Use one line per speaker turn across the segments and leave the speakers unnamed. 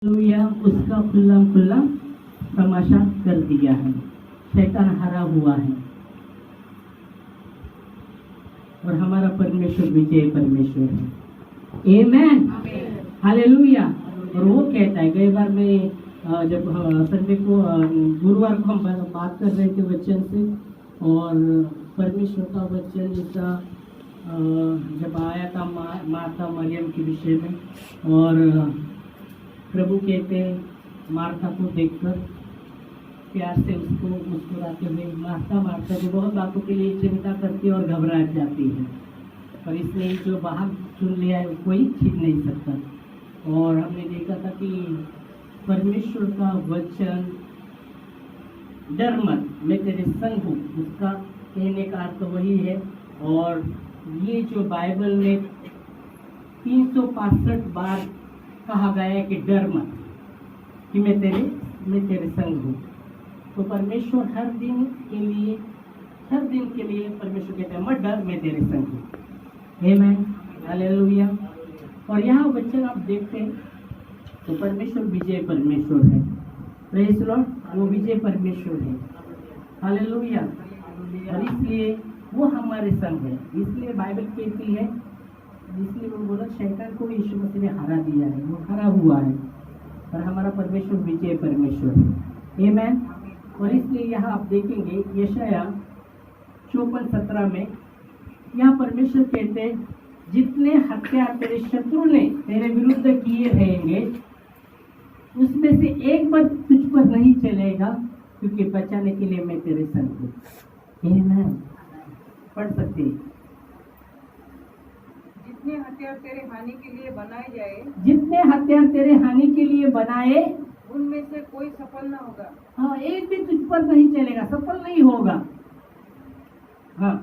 Hallelujah, उसका खुल्ला खुल्ला तमाशा कर दिया है। शैतान हरा हुआ है और हमारा परमेश्वर विजय परमेश्वर है। आमेन, हालेलुया। और वो कहता है, कई बार मैं जब संडे को गुरुवार को हम बात कर रहे थे वचन से, और परमेश्वर का वचन जैसा जब आया था माता मरियम के विषय में, और प्रभु कहते हैं मार्था को देखकर प्यार से उसको मुस्कुराते हुए, मार्था जो बहुत बातों के लिए चिंता करती है और घबरा जाती है, पर इसने जो बाहर चुन लिया है वो कोई छीन नहीं सकता। और हमने देखा था कि परमेश्वर का वचन, डर मत मैं तेरे संग हूँ, उसका कहने का अर्थ वही है। और ये जो बाइबल में 365 बार कहा गया है कि डर मत, कि मैं तेरे संग हूँ। तो परमेश्वर हर दिन के लिए परमेश्वर कहता है मत डर, मैं तेरे संग हूँ। आमेन, हालेलुया। और यहाँ वचन आप देखते हैं तो परमेश्वर विजय परमेश्वर है। प्रेज़ लॉर्ड, वो विजय परमेश्वर है। हालेलुया। और इसलिए वो हमारे संग है। इसलिए बाइबल कहती है, इसलिए वो बोला शैतान को यीशु मसीह ने हरा दिया है, वो हरा हुआ है, और हमारा परमेश्वर विजय परमेश्वर है। आमेन। और इसलिए यहाँ आप देखेंगे यशाया 54:17 में, यहाँ परमेश्वर कहते हैं जितने हत्या तेरे शत्रु ने तेरे विरुद्ध किए रहेंगे, उसमें से एक बार तुझ पर नहीं चलेगा, क्योंकि बचाने के लिए मैं तेरे संग हूँ। आमेन। पढ़ सकते हैं।
जितने हथियार तेरे हानि के लिए
बनाए
उनमें से कोई सफल न होगा।
हाँ, एक भी तुझ पर नहीं चलेगा, सफल नहीं होगा। हाँ,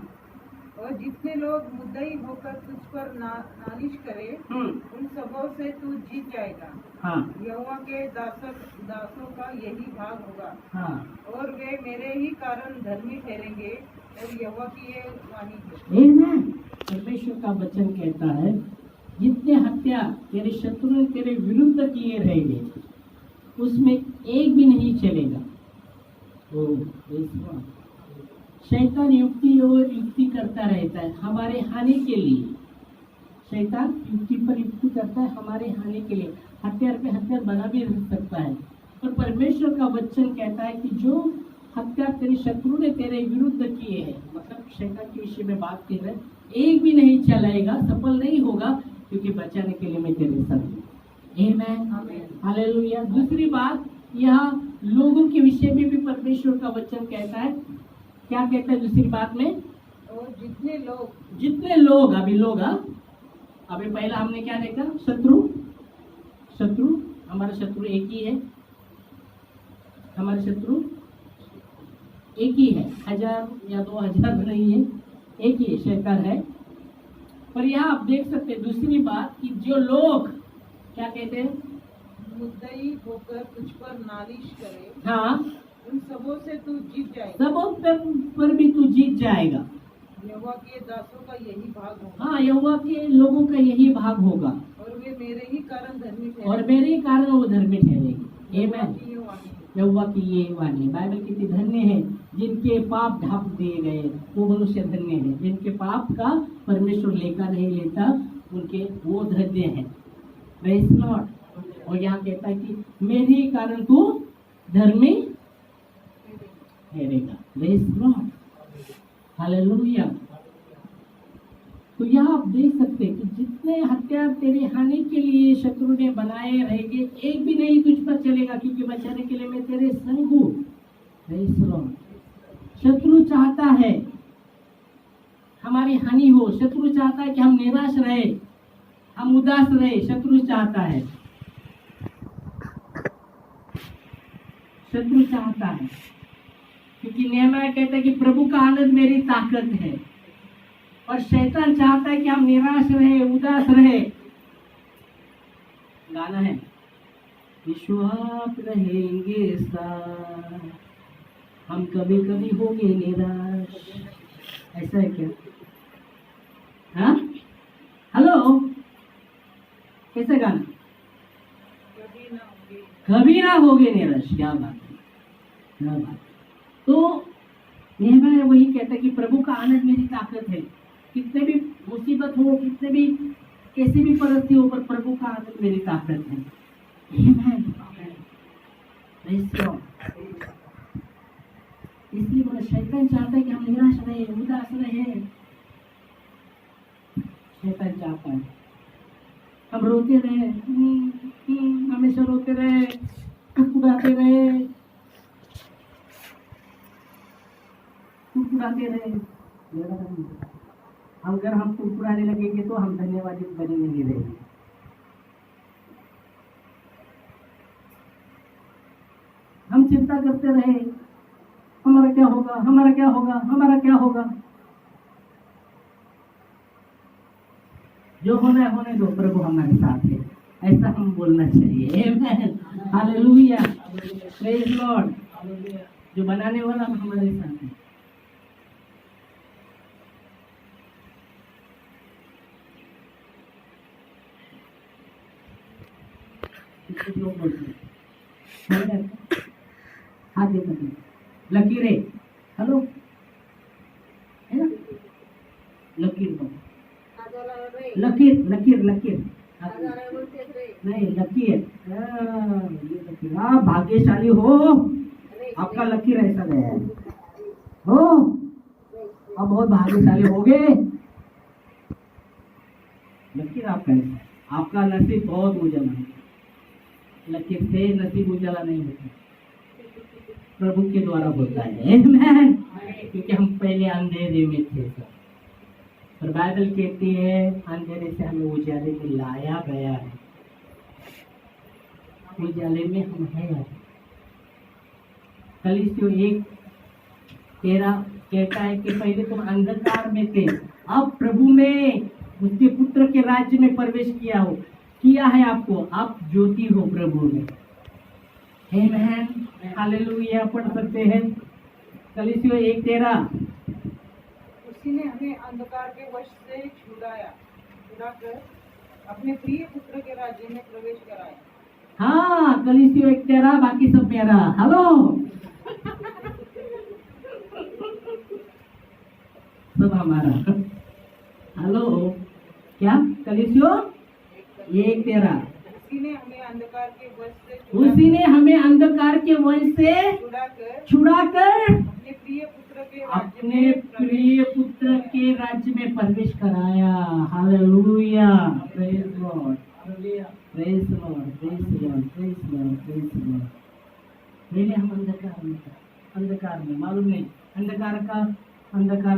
और जितने लोग मुद्दई होकर तुझ पर नालिश करे, उन सबों से तू जीत जाएगा।
हाँ,
यहोवा के दासों का यही भाग होगा।
हाँ,
और वे मेरे ही कारण धर्मी ठहरेंगे, और यहोवा की ये वाणी है।
आमेन। परमेश्वर का वचन कहता है जितने हत्या तेरे शत्रु ने तेरे विरुद्ध किए रहेंगे, उसमें एक भी नहीं चलेगा। शैतान युक्ति करता रहता है हमारे हानि के लिए। शैतान युक्ति करता है हमारे हानि के लिए, हथियार पे हथियार बना भी सकता है। पर परमेश्वर का वचन कहता है कि जो हत्यार तेरे शत्रु ने तेरे विरुद्ध किए हैं, मतलब शैतान के विषय में बात कर रहे हैं, एक भी नहीं चलाएगा, सफल नहीं होगा, क्योंकि बचाने के लिए मैं तेरे संग हूँ। आमेन, हालेलुया। दूसरी बात, यहाँ लोगों के विषय में भी परमेश्वर का वचन कहता है। क्या कहता है दूसरी बात में?
और जितने
लोग अभी पहला हमने क्या देखा? शत्रु हमारा शत्रु एक ही है, हमारे शत्रु एक ही है, 1000 या 2000 नहीं है, एक ही है, शैतान है। पर यहाँ आप देख सकते हैं दूसरी बात कि जो लोग क्या कहते हैं,
मुद्दई होकर तुझ पर नालिश करे,
हाँ,
उन सबों से तू जीत जाएगा।
सबों पर भी तू जीत जाएगा।
यहोवा के दासों का यही भाग होगा।
हाँ, यहोवा के लोगों का यही भाग होगा,
और वे मेरे ही कारण धर्मी ठहरेंगे।
और मेरे ही कारण वो धर्मी ठहरेंगे।
यहोवा
आमेन।
की ये वाणी है।
यहोवा की ये वाणी। बाइबल कितनी धन्य है, जिनके पाप ढांप दिए गए, वो मनुष्य धन्य है। जिनके पाप का परमेश्वर लेखा नहीं लेता, उनके वो धन्य है। Praise Lord. और यहाँ कहता है कि मेरे ही कारण तू धर्मी ठहरेगा। Praise Lord, hallelujah. तो यहाँ आप देख सकते हैं कि जितने हथियार तेरे हानि के लिए शत्रु ने बनाए रहेंगे, एक भी नहीं तुझ पर चलेगा, क्योंकि बचाने के लिए मैं तेरे संग हूँ। Praise Lord. शत्रु चाहता है हमारी हानि हो, शत्रु चाहता है कि हम निराश रहे, हम उदास रहे, शत्रु चाहता है क्योंकि नेहमिया कहता है कि प्रभु का आनंद मेरी ताकत है। और शैतान चाहता है कि हम निराश रहे, उदास रहे। गाना है, विश्वास रहेंगे साथ, हम कभी कभी होंगे निराश। ऐसा है क्या? हाँ, हेलो, कैसा गाना?
कभी न
कभी ना होगे निराश। क्या बात है, क्या बात है। तो नेहमिया वही कहता है कि प्रभु का आनंद मेरी ताकत है। कितने भी मुसीबत हो, कितने भी कैसी भी परिस्थिति हो, पर प्रभु का आनंद मेरी ताकत है। Amen. Praise God. इसलिए बोला शैतान चाहता है कि हम निराश रहे, उदास रहे। शैतान चाहता है हम रोते रहे, हमेशा रोते रहे, कुड़कुड़ाते रहे, कुड़कुड़ाते रहे। अगर हम कुड़कुड़ाने लगेंगे तो हम धन्यवादी बनेंगे नहीं रहेंगे। हम चिंता करते रहे, हमारा क्या होगा, हमारा क्या होगा, हमारा क्या होगा। जो होना है होने दो, प्रभु हमारे साथ है, ऐसा हम बोलना चाहिए। आमेन, हालेलुया, प्रेज लॉर्ड। जो बनाने वाला हमारे साथ है। लोग बोलते हैं हाथ देखते लकीरें, हेलो है ना, लकीर लकीर लकीर लकीर नहीं लकीर, ये लकीर। आप भाग्यशाली हो, आपका लकीर ऐसा गया है हो, आप बहुत भाग्यशाली हो गए। लकीर आपका है, आपका नसीब बहुत उजाला है। लकीर से नसीब उजाला नहीं होता, प्रभु के द्वारा होता है। आमेन। क्योंकि हम पहले अंधेरे में थे सर, और बाइबल कहती है अंधेरे से हमें उजाले में लाया गया है। उजाले में हम हैं। कलीसियों 1:13 कहता है कि पहले तुम अंधकार में थे, अब प्रभु में उसके पुत्र के राज्य में प्रवेश किया है आपको, आप ज्योति हो प्रभु में। आमेन, हालेलुया। पढ़ सकते हैं कलीसियों 1:13।
उसी ने हमें अंधकार के वश से छुड़ाकर अपने प्रिय पुत्र के राज्य में प्रवेश कराया।
हाँ, कलीसियों 1:13, बाकी सब मेरा। हेलो सब हमारा। हेलो क्या, कलीसियों 1:13।
उसी ने हमें अंधकार के वश से
छुड़ाकर
अपने
प्रिय पुत्र के राज्य में प्रवेश कराया। Hallelujah, praise Lord, praise Lord, praise Lord, praise Lord, praise Lord. पहले हम अंधकार में मालूम नहीं, अंधकार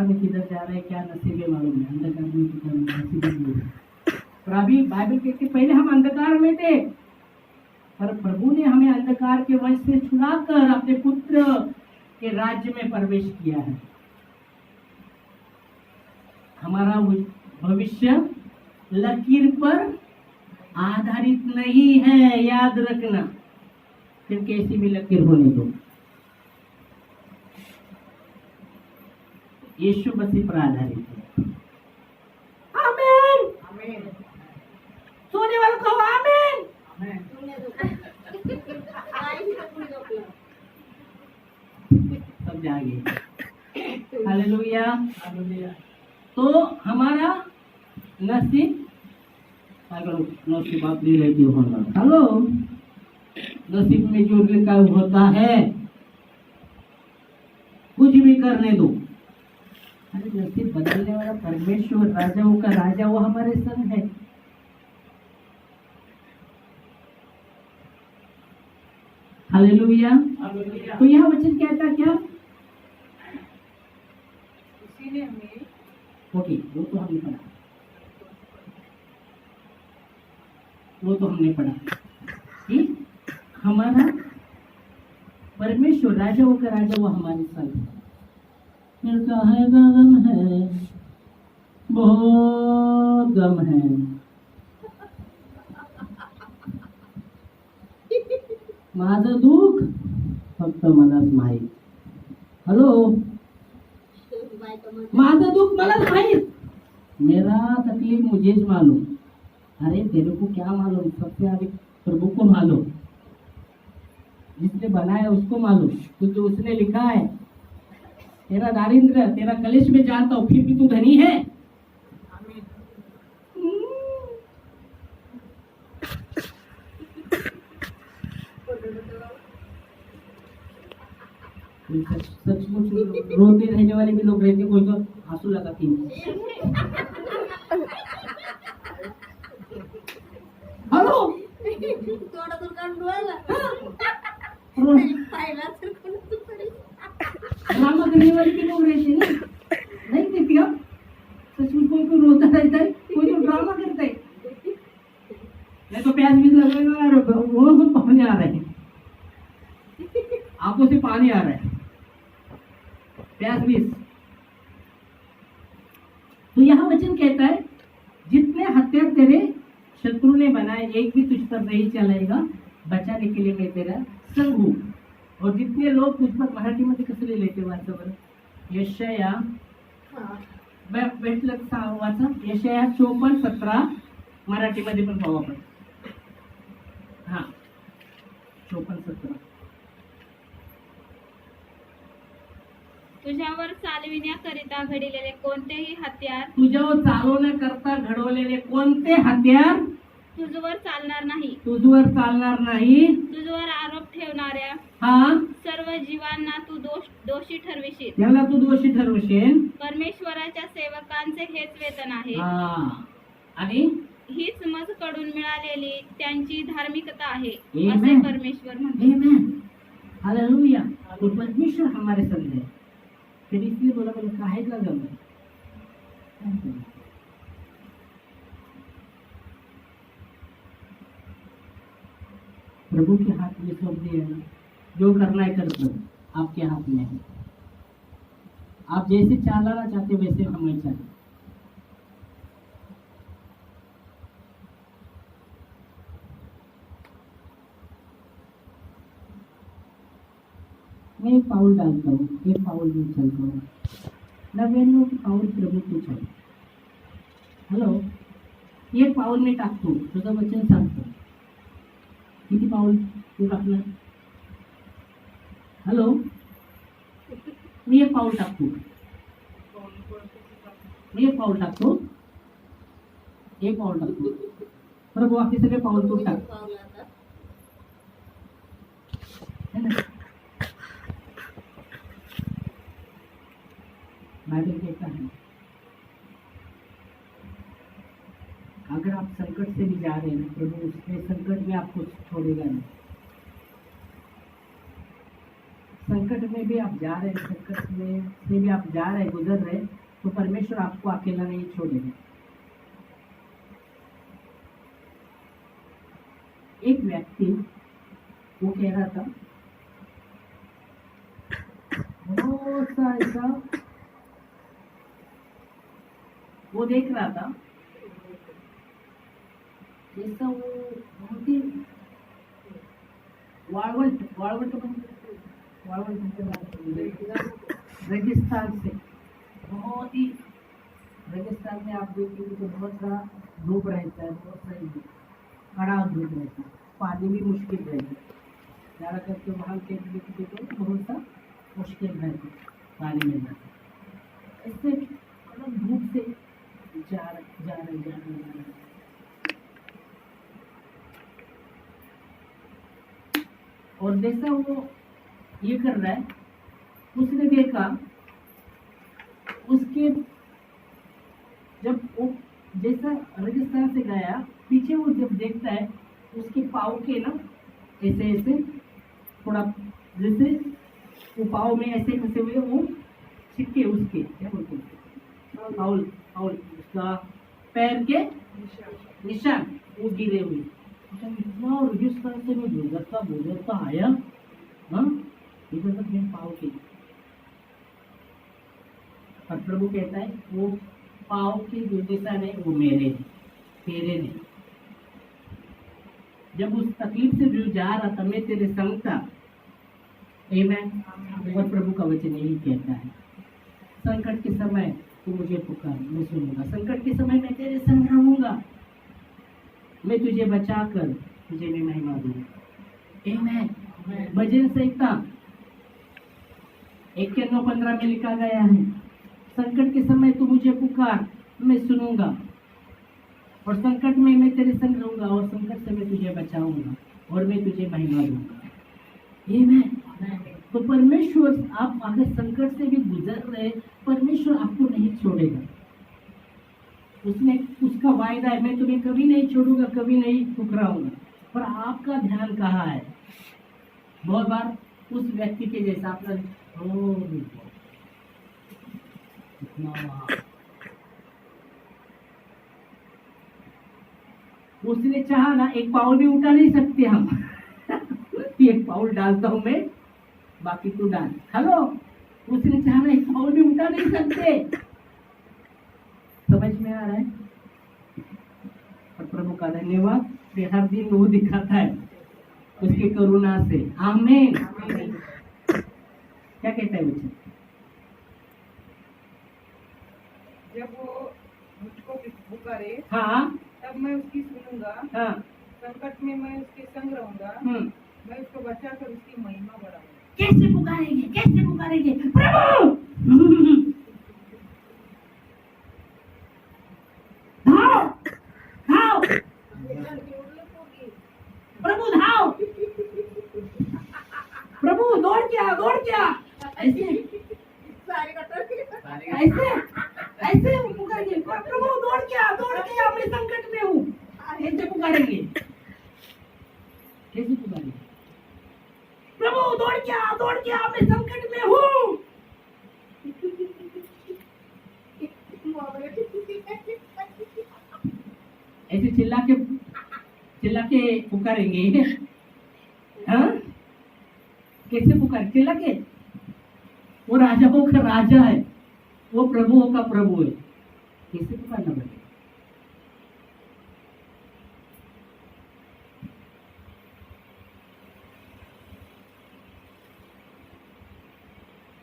में किधर जा रहे हैं, क्या नसीब है मालूम नहीं, अंधकार में किधर नसीब है। और अभी बाइबल कहती है पहले हम अंधकार में थे, पर प्रभु ने हमें अंधकार के वंश से छुड़ाकर अपने पुत्र के राज्य में प्रवेश किया है। हमारा भविष्य लकीर पर आधारित नहीं है, याद रखना। फिर कैसी भी लकीर होने दो, यीशु मसीह पर आधारित है। आमीन, आमीन। सोने वालों को आमीन। सब जागे। Hallelujah, hallelujah. तो हमारा नसीब आप ले लेती होगा। हेलो, नसीब में जो लिखा होता है कुछ भी करने दो। अरे नसीब बदलने वाला परमेश्वर, राजाओं का राजा, वो हमारे संग है। हालेलुया। तो यह वचन कहता क्या,
उसी ने हमें,
ओके, वो तो हमने पढ़ा कि हमारा परमेश्वर राजाओं का राजा, वो हमारे संग है। मिलता है गम है, बहुत गम है। माझं दुःख फक्त मलाच माहीत। हॅलो, माझं दुःख मलाच माहीत, मेरा तकलीफ मुझे मालूम। अरे तेरे को क्या मालूम, सबसे आगे प्रभु को मालूम। जिसने बनाया उसको मालूम, क्योंकि उसने लिखा है तेरा दारिद्र्य तेरा कलेश में जानता हूँ, फिर भी तू धनी है।
आमीन।
सचमुच रोते रहने वाले भी लोग रहते, कोई तो आंसू लगाती है। हेलो
थोडा तर काढून डोळ्याला पाहिला तर कोण
ड्रामा करने वाले भी लोग रहते हैं, नहीं देखती आप? सचमुच कोई कोई रोता रहता है, कोई तो ड्रामा करता है। मैं तो प्याज भी लगेगा यार, वो पानी आ रहा है, आंखों से पानी आ रहा है, प्याज बीस। तो यहाँ वचन कहता है जितने हथियार तेरे शत्रु ने बनाए एक भी तुझ पर नहीं चलेगा, बचाने के लिए मैं तेरा संग हूँ। और जितने लोग तुझ पर मराठीमध्ये कसं लिहिलंय वाचा बरं, यशया भेटलं वाचा, यशया 54:17 मराठीमध्ये पण पाहू आपण। हा 54:17
तुझ्यावर चालविण्याकरिता घडिलेले कोणतेही हत्यार
तुझ्यावर चालवण्याकरता घडवलेले कोणते हत्यार
तुझवर चालणार नाही।
तुझवर चालणार नाही।
तुझवर आरोप ठेवणाऱ्या
हा
सर्व जीवांना तू दोषी ठरविशील।
त्याला तू दोषी ठरवशील।
परमेश्वराच्या सेवकांचे हेच वेतन आहे।
हा आणि
हीच मज कडून मिळालेली त्यांची धार्मिकता आहे,
Amen.
असे परमेश्वर म्हणतो।
आमेन, हालेलुया। तो परमेश्वर हमारे संग है, फिर इसलिए बोला मैंने काहे लगा मैं। प्रभु के हाथ में सौंप दिया है, जो करना है कर दो, आपके हाथ में है। आप जैसे चलाना चाहते वैसे हमें चले। मैं एक पाउल डालता हूँ, एक पाउल में चलता हूँ, 99 पाउल प्रभु के चल। हॅलो, एक पाऊल मी टाकतो, तुझं वचन सांगतो, किती पाऊल तू टाकणार? हॅलो, मी एक पाऊल टाकतो, मी एक पाऊल टाकतो, एक पाऊल टाकतो। प्रभु आपके सगळे पाऊल तू टाक,
पावला आता
है ना? बाइबल कहता है अगर आप संकट से भी जा रहे हैं, प्रभु उसमें संकट में आपको छोड़ेगा नहीं। संकट में भी आप जा रहे हैं, संकट में से भी आप जा रहे हैं, गुजर रहे हैं, तो परमेश्वर आपको अकेला नहीं छोड़ेगा। एक व्यक्ति वो कह रहा था, बहुत सा ऐसा वो देख रहा था, जैसा वो बहुत ही वाळवंट रेगिस्तान से, बहुत ही रेगिस्तान में आप देखेंगे तो बहुत सारा धूप रहता है, बहुत सारी कड़ा धूप रहता है, पानी भी मुश्किल रहता है, ज़्यादा करके वहाँ के तो बहुत सा मुश्किल रहता है पानी में जाना। इससे मतलब धूप से जा रहे। और जैसा वो ये कर रहा है, उसने देखा उसके जब वो जैसा रेगिस्तान से गया, पीछे वो जब देखता है उसके पाँव के ना ऐसे ऐसे थोड़ा जैसे वो पाँव में ऐसे फंसे हुए वो छिटके, उसके क्या बोलते हैं पाउल उसका पैर के निशान वो गिरे हुए। इतना रेगिस्तान से मैं गुजरता आया, हाँ इधर तक मैं पाँव के। और प्रभु कहता है वो पाँव की जो निशान है वो मेरे तेरे नहीं। जब उस तकलीफ से जो जा रहा था, मैं तेरे संग था। आमीन। और प्रभु का वचन यही कहता है, संकट के समय तू मुझे पुकार, मैं सुनूंगा। संकट के समय मैं तेरे संग रहूंगा, मैं तुझे बचाकर तुझे मैं महिमा दूंगा। आमीन। भजन संहिता 91:15 में लिखा गया है, संकट के समय तू मुझे पुकार, मैं सुनूंगा, और संकट में मैं तेरे संग रहूंगा, और संकट से मैं तुझे बचाऊंगा, और मैं तुझे महिमा दूंगा। ये मैं तो परमेश्वर, आप अगर संकट से भी गुजर रहे, परमेश्वर आपको नहीं छोड़ेगा। उसने, उसका वायदा है, मैं तुम्हें कभी नहीं छोड़ूंगा, कभी नहीं ठुकराऊंगा। पर आपका ध्यान कहाँ है? बहुत बार उस व्यक्ति के जैसा अपना उसने चाहा ना, एक पाउल भी उठा नहीं सकते हम। एक पाउल डालता हूं मैं, बाकी तू डाल। हेलो, उसने चाहा ना, एक पाउल भी उठा नहीं सकते। समझ में आ रहा है? और प्रभु का धन्यवाद, ये हर दिन वो दिखाता है उसकी करुणा से। आमीन। क्या कहता है बच्चे?
जब वो मुझको पुकारे,
हाँ
तब मैं उसकी सुनूंगा।
हाँ।
संकट में मैं उसके संग रहूंगा। मैं उसको बचाकर उसकी महिमा बढ़ाऊंगा।
कैसे पुकारेंगे, कैसे पुकारेंगे? प्रभु धाओ, धाओ, प्रभु धाओ, प्रभु दौड़ क्या, दौड़ क्या, ऐसे ऐसे ऐसे पुकारेंगे, प्रभु दौड़ क्या, दौड़ क्या, मैं संकट में हूँ, ऐसे पुकारेंगे। कैसे पुकारेंगे? प्रभु दौड़ क्या, मैं संकट में हूँ। ऐसे चिल्ला के पुकारेंगे। हाँ, कैसे पुकार? चिल्ला के। वो राजाओं का राजा है, वो प्रभुओं का प्रभु है, कैसे पुकारना पड़ेगा?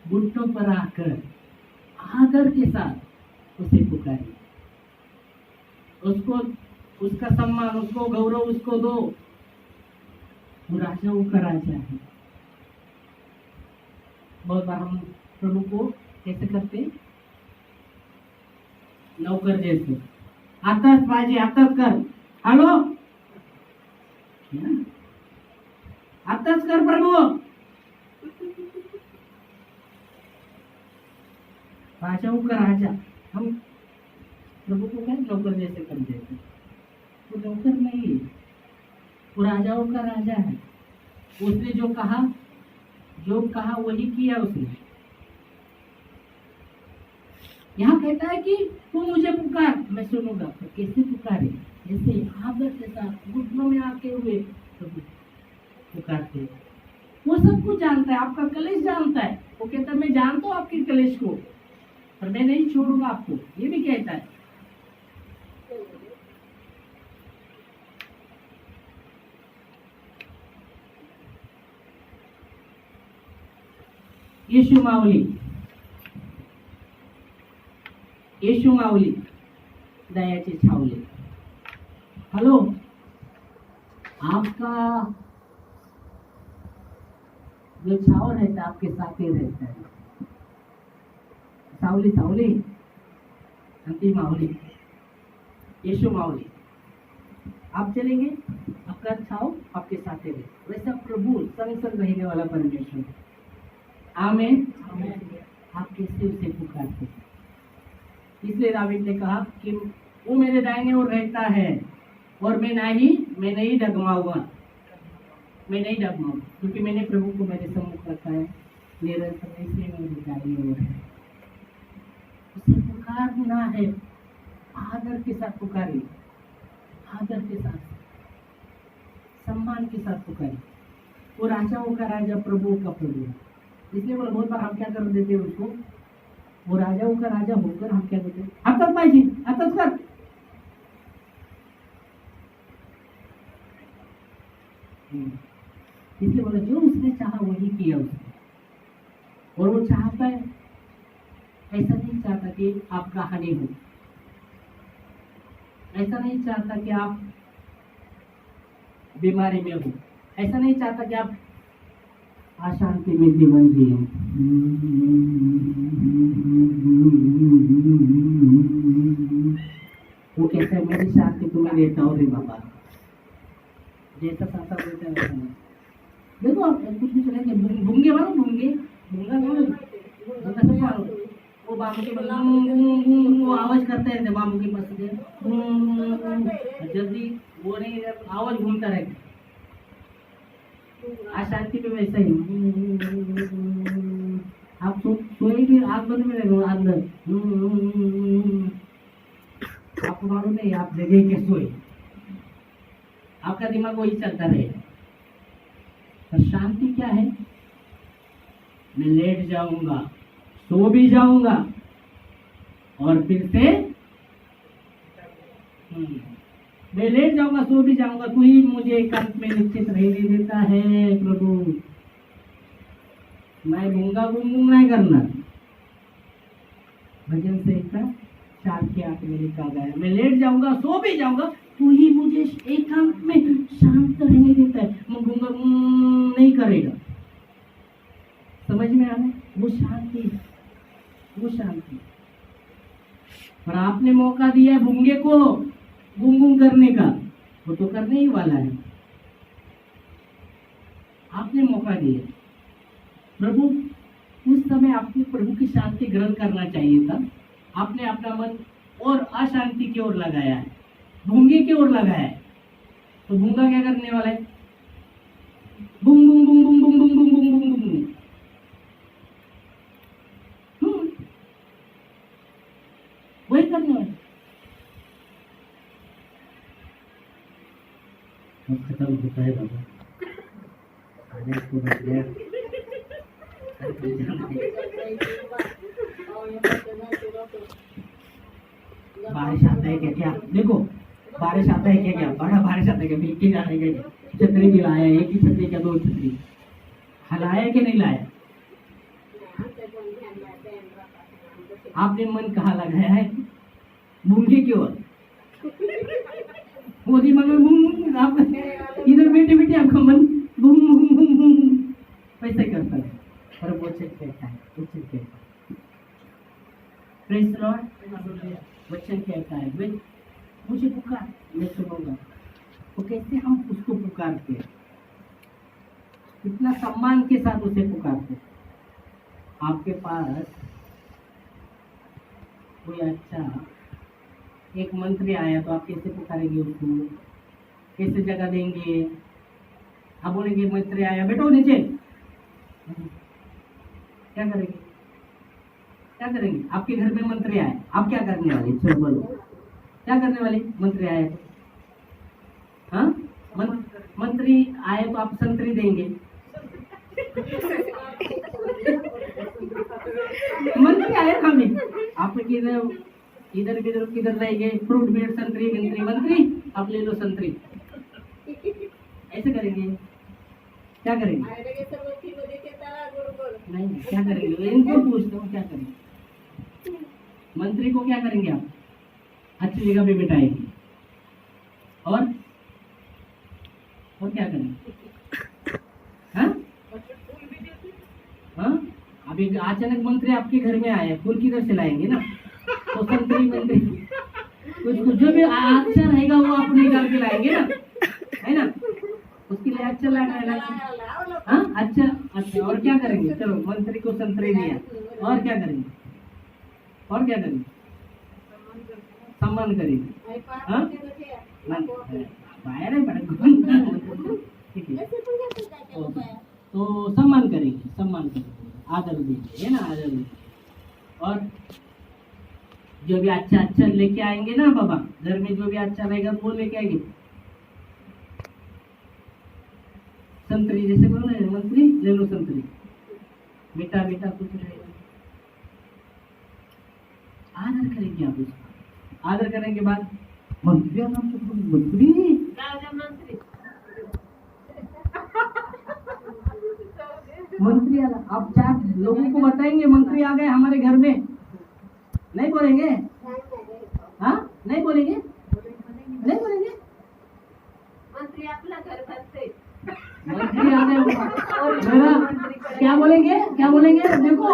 घुटनों पर आकर आदर के साथ उसे पुकारिए, उसको, उसका सम्मान, उसको गौरव उसको दो। वो राजाओं का राजा है। बहुत बार हम प्रभु को कैसे करते? नौकर जैसे, आताच पाहिजे, आताच कर। हेलो, आताच कर प्रभु। राजाओं का राजा, हम प्रभु को क्या नौकर जैसे कर देते? वो नौकर नहीं है, वो राजाओं का राजा है। उसने जो कहा वही किया उसने। यहाँ कहता है कि तू मुझे पुकार, मैं सुनूंगा। तो कैसे पुकारे? जैसे आदर के साथ घुटनों में आके हुए प्रभु पुकारते। वो सब कुछ जानता है, आपका कलेश जानता है। वो कहता है मैं जानता हूँ आपके कलेश को, पर मैं नहीं छोड़ूंगा आपको। ये भी कहता है। यीशु माऊली दयाचे छावले। हेलो, आपका जो छाव रहता है आपके साथ ही रहता है। सावली अंतिम माऊली, यीशु माऊली। आप चलेंगे, आपका छाव आपके साथ ही रहे। वैसा प्रभु संग संग रहने वाला परमेश्वर। आमीन। आप कैसे उसे पुकारते? इसलिए दावीद ने कहा कि वो मेरे दाहिने ओर रहता है और मैं नहीं डगमाऊंगा, क्योंकि मैंने प्रभु को मेरे सम्मुख रखा है। निरंतर इसलिए मेरे दाहिने ओर है। उसे पुकारना है, आदर के साथ पुकारिए, आदर के साथ, सम्मान के साथ पुकारिए। वो राजाओं का राजा, प्रभुओं का प्रभु है। इसलिए बोला, बहुत बार हम क्या कर देते हैं उसको, वो राजाओं का राजा होकर हम क्या करते हैं? हातात पाहिजे, हातात कर। इसलिए बोला, जो उसने चाहा वही किया उसने। और वो चाहता है, ऐसा नहीं चाहता कि आपका हानि हो, ऐसा नहीं चाहता कि आप बीमारी में हो, ऐसा नहीं चाहता कि आप अशांति में जीवन जिए। वो कहता है मेरी शांति तुम्हें देता हूँ रे बाबा, जैसा संसार देता है वैसा नहीं। देखो आप कुछ भी चलेंगे, भूंगे मानो, भूंगे भूंगा मानो, भूंगा सब मानो। वो बाबू के वो आवाज करते रहते बाबू के पास से, जब भी वो नहीं आवाज घूमता रहता। अशांति पे वैसा ही आप सोए भी आग बंद में रहो अंदर, आपको मालूम नहीं आप जगह के सोए, आपका दिमाग वही चलता रहेगा। पर शांति क्या है? मैं लेट जाऊंगा, सो भी जाऊंगा और फिर से मैं लेट जाऊंगा, सो भी जाऊंगा, तू ही मुझे एकांत में निश्चित रहने देता है प्रभु। मैं भूंगा गुम नहीं करना। भजन संहिता 4:8 में लिखा गया है, मैं लेट जाऊंगा, सो भी जाऊंगा, तू ही मुझे एकांत में शांत रहने देता है। मैं भूंगा नहीं करेगा। समझ में आ रहा है? वो शांति, वो शांति। और आपने मौका दिया है भूंगे को गुम गुम करने का, वो तो करने ही वाला है। आपने मौका दिया प्रभु। उस समय आपको प्रभु की शांति ग्रहण करना चाहिए था। आपने अपना मन और अशांति की ओर लगाया है, भूंगे की ओर लगाया है। तो भूंगा क्या करने वाला है? बुम बुम बुम बुम बुम बुम बुम बुम बुम बुम बुम। वही करने वाला। अब खत्म होता है बाबा, आने को बच गया। बारिश आता है क्या? क्या देखो, बारिश आता है क्या? बड़ा बारिश आता है क्या? भीग के जाने का क्या? छतरी भी लाया, एक ही छतरी क्या, 2 छतरी हलाया कि नहीं लाया? आपने मन कहाँ लगाया है? भूंगे की ओर। वो दिमाग में आप इधर बैठे बैठे आपका मन बूम बूम बूम बूम वैसे करता है। पर वो चेक कहता है, वो चेक कहता है, प्रेज़ लॉर्ड। वचन कहता है वे मुझे पुकार, मैं सुनूंगा। तो कैसे हम उसको पुकारते हैं? कितना सम्मान के साथ उसे पुकारते हैं। आपके पास कोई अच्छा एक मंत्री आया तो आप कैसे पुकारेंगे उसको? कैसे जगह देंगे? आप बोलेंगे मंत्री आया, बैठो नीचे। क्या करेंगे? क्या करेंगे? आपके घर में मंत्री आए, आप क्या करने वाले? चलो बोलो, क्या करने वाले? मंत्री आए तो हाँ, मंत्री आए तो आप संतरी देंगे। मंत्री आए हमें, आप इधर किधर रहेंगे? फ्रूट बेड संतरी मंत्री, मंत्री आप ले लो संतरी। ऐसे करेंगे? क्या करेंगे? नहीं, क्या करेंगे? इनको पूछता हूँ क्या करेंगे? मंत्री को क्या करेंगे आप? अच्छी जगह पे बिठाएंगे और क्या करेंगे? हाँ? हाँ? अभी अचानक मंत्री आपके घर में आए, फूल किधर से लाएंगे ना? तो संतरी मंत्री कुछ जो भी अच्छा रहेगा वो आप निकाल के लाएंगे ना, है ना? उसके लिए अच्छा लगा। हाँ, अच्छा। और क्या करेंगे? चलो मंत्री को संतरी दिया, और क्या करेंगे? और क्या करेंगे? सम्मान करेंगे। हाँ, बाहर है ठीक है। तो सम्मान करेंगे, आदर देंगे, है ना? आदर देंगे। और जो भी अच्छा लेके आएंगे ना बाबा, घर में जो भी अच्छा रहेगा वो लेके आएंगे। संतरी जैसे बोलो ना, मंत्री ले लो संतरी, मीठा कुछ रहेगा। आदर करेंगे आप उसका। आदर करने के बाद मंत्री मंत्री आला, आप 4 लोगों को बताएंगे मंत्री आ गए हमारे घर में, नहीं बोलेंगे? हाँ, नहीं बोलेंगे? नहीं बोलेंगे?
मंत्री आपला घर बनते,
मंत्री आ गए, क्या बोलेंगे, क्या बोलेंगे? देखो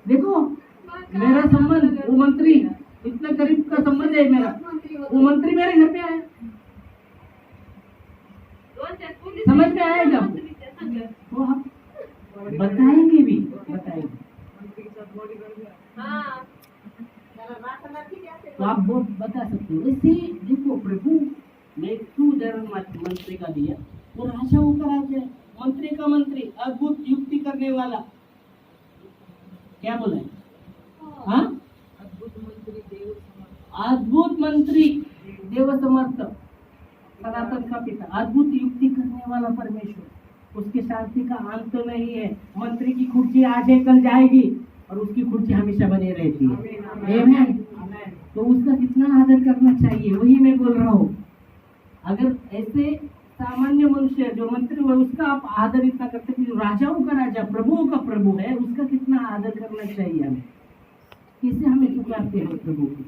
देखो, मेरा संबंध वो मंत्री, इतना करीब का संबंध है मेरा, वो मंत्री मेरे घर पे आया। समझ में आएगा आपको? वो हम बताएंगे भी, बताएंगे। तो आप वो बता सकते हो। ऐसे देखो, प्रभु ने क्यों उदाहरण मंत्री का दिया? वो राजाओं का राजा है, मंत्री का मंत्री, अद्भुत युक्ति करने वाला। क्या बोला है? हाँ, अद्भुत मंत्री, देव समर्थ, सनातन का पिता, अद्भुत युक्ति करने वाला परमेश्वर। उसकी शांति का अंत नहीं है। मंत्री की कुर्सी आज है कल जाएगी, और उसकी कुर्सी हमेशा बनी रहती है। आमीन। तो उसका कितना आदर करना चाहिए, वही मैं बोल रहा हूँ। अगर ऐसे सामान्य मनुष्य जो मंत्री हुआ, उसका आप आदर इतना करते कि जो राजाओं का राजा, प्रभुओं का प्रभु है, उसका कितना आदर करना चाहिए हमें। किसे हमें पुकारते हैं प्रभु को?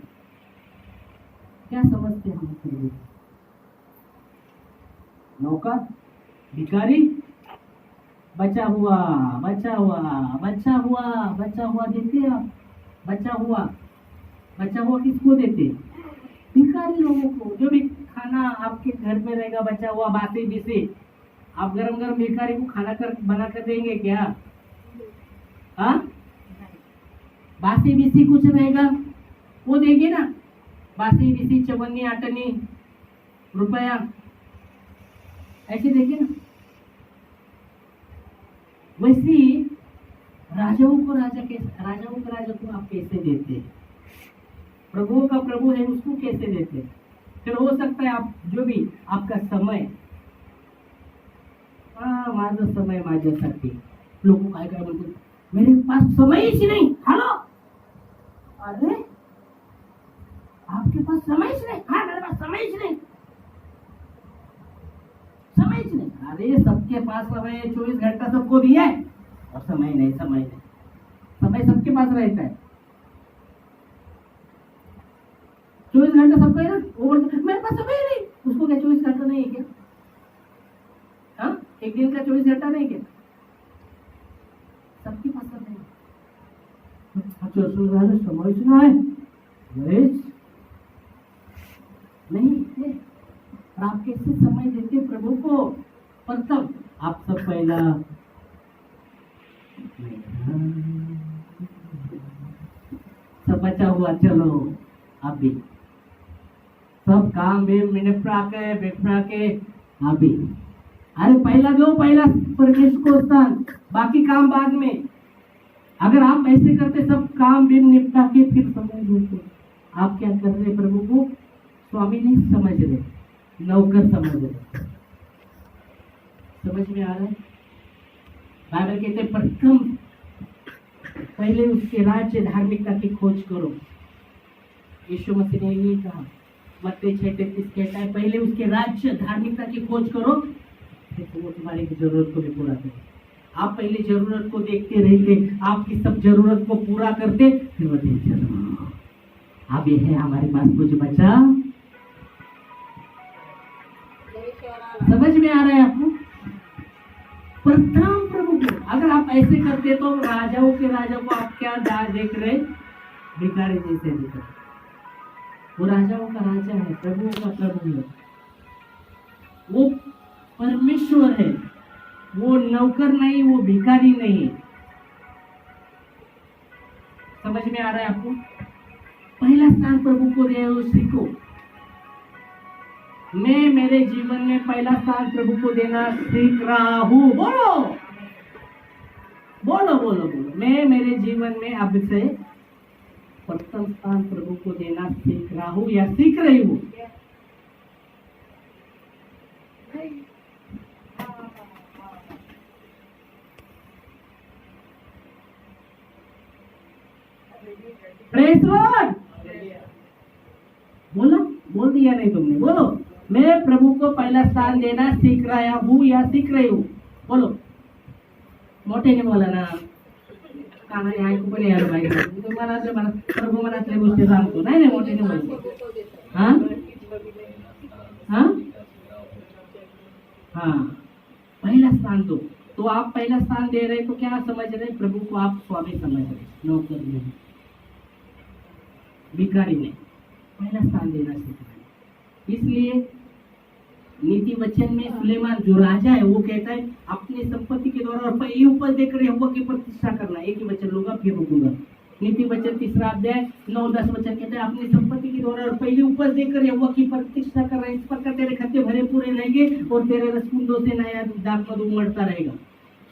क्या समझते हैं हम प्रभु? नौकर, भिखारी, बचा हुआ, बचा हुआ, बचा हुआ, बचा हुआ देते हैं आप? बचा हुआ किसको देते? भिखारी लोगों को। जो भी खाना आपके घर में रहेगा बचा हुआ, बासी बिसी, आप गरम गरम भिखारी को खाना बना कर देंगे क्या? हाँ, बासी बिसी कुछ रहेगा वो देंगे ना? बासी बिसी, चवन्नी आटनी, रुपया, ऐसे देंगे ना? वैसे राजाओं को राजा को आप कैसे देते हैं? प्रभुओं का प्रभु है, उसको कैसे देते? फिर हो सकता है आप जो भी आपका समय, माझं समय माझ्यासाठी, लोक काय काय बोलतात, मेरे पास समय ही नहीं। हेलो, अरे आपके पास समय ही नहीं? हाँ, मेरे पास समय ही नहीं, समय ही नहीं। अरे सबके पास समय 24 घंटा सबको दिया है, और समय नहीं, समय सबके पास रहता है। 24 घंटा सबका है ना? वो बोलते मेरे पास समय ही नहीं। उसको क्या 24 घंटा नहीं है क्या? हाँ, एक दिन का 24 घंटा नहीं क्या? सबके पास समय है। अच्छा, समझना है नहीं है। और आप कैसे समय देते प्रभु को? प्रथम आप सब पहला सब बचा हुआ, चलो आप भी सब काम भी निपटा के आप भी। अरे पहला दो, पहला परमेश्वर को स्थान, बाकी काम बाद में। अगर आप ऐसे करते, सब काम भी निपटा के फिर समय देते, आप क्या कर रहे? प्रभु को स्वामी नहीं समझ रहे, नौकर समझ रहे। समझ में आ रहा है? बाइबल कहते प्रथम पहले उसके राज्य धार्मिकता की खोज करो। यीशु मसीह ने यही कहा, मत्ती 6:33 कहता है, पहले उसके राज्य धार्मिकता की खोज करो, तो वो तुम्हारी जरूरत को भी पूरा करे। आप पहले जरूरत को देखते रहते, आपकी सब जरूरत को पूरा करते, फिर वो देखते अब ये है हमारे पास कुछ बचा। समझ में आ रहा है आपको? प्रथम प्रभु को अगर आप ऐसे करते तो राजाओं के राजा को आप क्या देख रहे? भिखारी जैसे दिख रहे। वो राजाओं का राजा है, प्रभुओं का प्रभु है, वो परमेश्वर है, वो नौकर नहीं, वो भिखारी नहीं। समझ में आ रहा है आपको? पहला स्थान प्रभु को दे, सीखो। मैं मेरे जीवन में पहला स्थान प्रभु को देना सीख रहा हूँ। बोलो बोलो बोलो बोलो। मैं मेरे जीवन में अब से प्रथम स्थान प्रभु को देना सीख रहा हूँ या सीख रही हूँ। Praise Lord. बोलो, बोल दिया नहीं तुमने? बोलो, मैं प्रभु को पहला स्थान देना सीख रहा हूँ या सीख रही हूँ। बोलो, मोठ्याने बोला ना, कानाने ऐकू पण यायला पाहिजे। तुम्हाला प्रभू मनातल्या गोष्टी सांगतो, नाही नाही मोठ्याने बोलतो। हाँ हाँ हाँ, पहला स्थान दो। तो आप पहला स्थान दे रहे, तो क्या समझ रहे? प्रभु को आप स्वामी समझ रहे, नौकर नहीं, भिखारी नहीं, पहला स्थान देना सीख रहे। इसलिए नीति वचन में सुलेमान जो राजा है वो कहता है अपनी संपत्ति के द्वारा और पहली उपज देकर यहोवा की प्रतिष्ठा करना। एक ही वचन लूंगा फिर रुकूंगा। नीति वचन 3 अध्याय 9-10 वचन कहते हैं अपनी संपत्ति के द्वारा और पहली उपज देकर यहोवा की प्रतिष्ठा करना। इस प्रकार तेरे खत्ते भरे पूरे रहेंगे और तेरे रसकुंडों से नया दाखमधू उमटता रहेगा।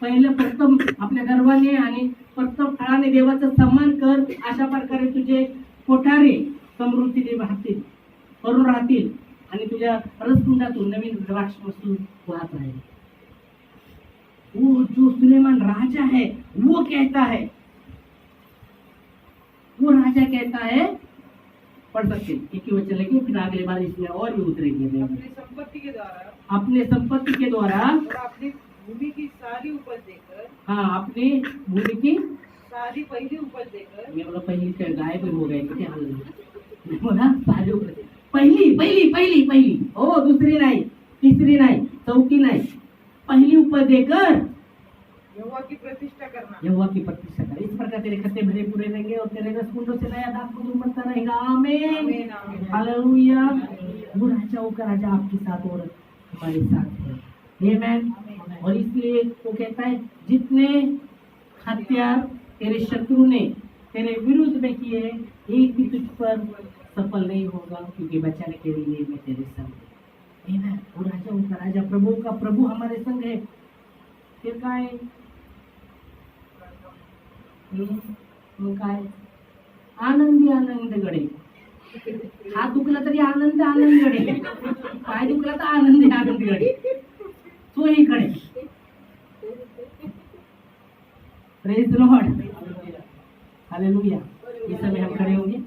पहिलं प्रथम आपल्या गर्वाने आणि प्रथम फळाने देवाचा सन्मान कर, अशा प्रकारे तुझे कोठारे समृद्धीने वाहतील, भरून राहतील आणि तुझ्या रसकुंडातून नवीन द्राक्ष वस्तू वाहत राहील। वो जो सुलेमान राजा है वो कहता है, वो राजा कहता है, पढ़ सकते एक ही वचन लेकिन फिर अगले बार इसमें और भी उतरेंगे।
अपनी संपत्ति के द्वारा
अपने संपत्ति के द्वारा
और अपनी भूमि की सारी उपज देकर,
हाँ अपनी भूमि की
सारी पहली उपज देकर,
मैं बोला पहली क्या गाय भी हो गए क्या? मैं बोला सारी उपज पहिली पहिली पहिली पहिली, ओ दूसरी नाही, तीसरी नाही, चौथी नाही, पहली उपज देकर
यहोवा की प्रतिष्ठा करना।
यहोवा की प्रतिष्ठा कर। इस प्रकार तेरे खत्ते भरे पूरे रहेंगे और तेरे रसकुंडों से नया दाखमधु उमड़ता रहेगा। आमीन,
आमीन, आमीन।
हालेलुया। वो राजाओं का राजा आपके साथ और हमारे साथ है। आमीन। और इसलिए वो कहता है जितने हत्यार तेरे शत्रु ने तेरे विरुद्ध में किए एक भी तुझ पर सफल नहीं होगा, क्योंकि बचाने के लिए मैं तेरे संग हूं। आमीन। वो राजाओं का राजा प्रभु का प्रभु हमारे संग है। फिर काय मग काय आनंदी आनंद गडे, हात दुखला तरी आनंद आनंद गडे, पाय दुखला तर आनंदी आनंद गडे, चोहीकडे। Praise the Lord, hallelujah. इस समय हम खड़े होंगे।